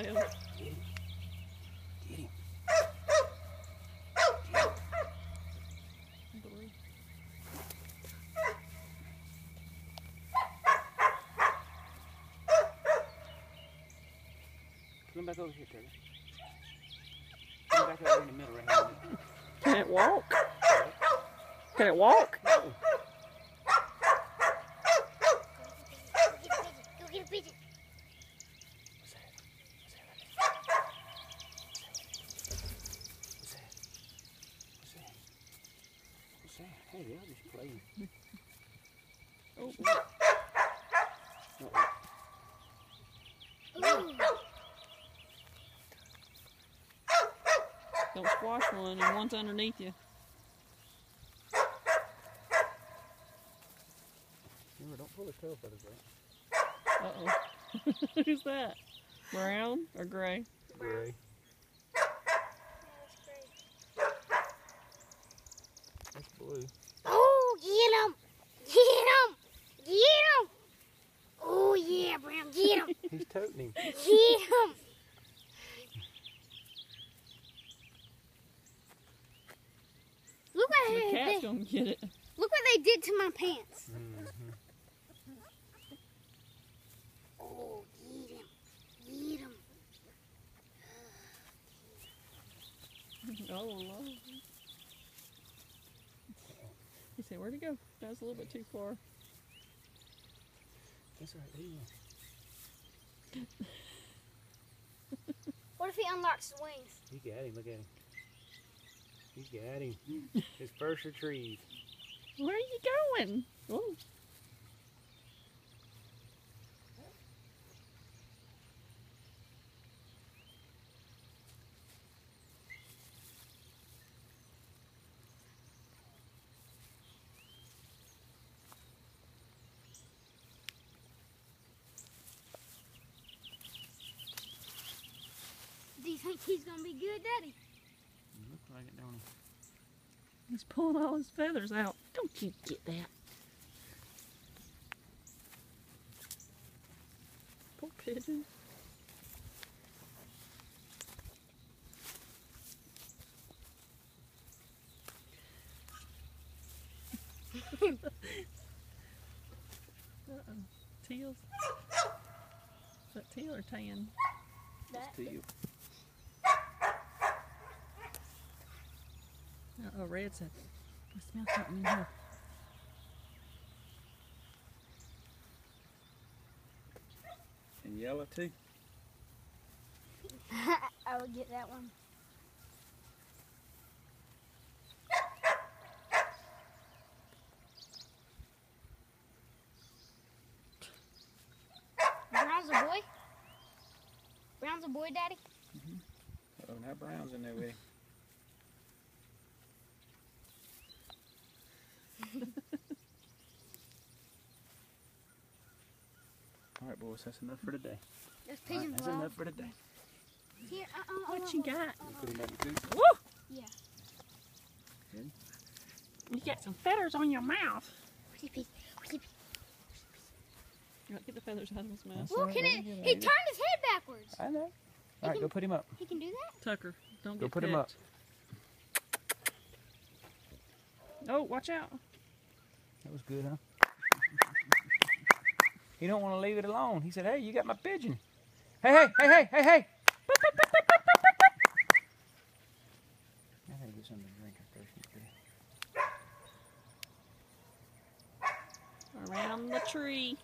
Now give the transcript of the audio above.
tail. Get him. Get him. Blue. Come back over here, Taylor. Come back over in the middle right here. Can it walk? Can it walk? No. Go get a pigeon. What's that? What's that? What's that? What's that? Hey, y'all just playing. Oh. Ooh. Don't squash one and one's underneath you. Remember, don't pull the tail feathers out. Uh-oh. Who's that? Brown or gray? Gray. That's blue. Oh, get him! Get him! Get him! Oh, yeah, Brown, get him! He's toting him. Get him! Look The what cat's gonna get it. look what they did to my pants. Mm-hmm. Oh, get him! Get him! Oh, Lord. He said, where'd he go? That was a little bit too far. That's right. There you go. What if he unlocks his wings? You got him. Look at him. You got him. His first retrieve. Where are you going? Oh. Do you think he's gonna be good, Daddy? Looks like it, don't he? He's pulling all his feathers out. Don't you get that. Poor pigeon. Uh-oh. Teals. Is that teal or tan? It's to you. Uh-oh, Red said, I smell something in here. And yellow too. I would get that one. Brown's a boy? Brown's a boy, Daddy? Oh, now Brown's in there with him. All right, boys, that's enough for today. There's All right, pigeons. that's enough for today. Here, What you got? Put him back in the coop. Woo! Yeah. Ready? You got some feathers on your mouth. Where's he? You gotta get the feathers out of his mouth. That's Look all right, at let it. me get He it. turned his head backwards. I know. All right, go put him up. He can do that? Tucker, don't Go get put him up. picked. Oh, watch out. That was good, huh? He don't want to leave it alone. He said, hey, you got my pigeon. Hey, hey, hey, hey, hey, hey. I gotta get something to drink after this. Around the tree.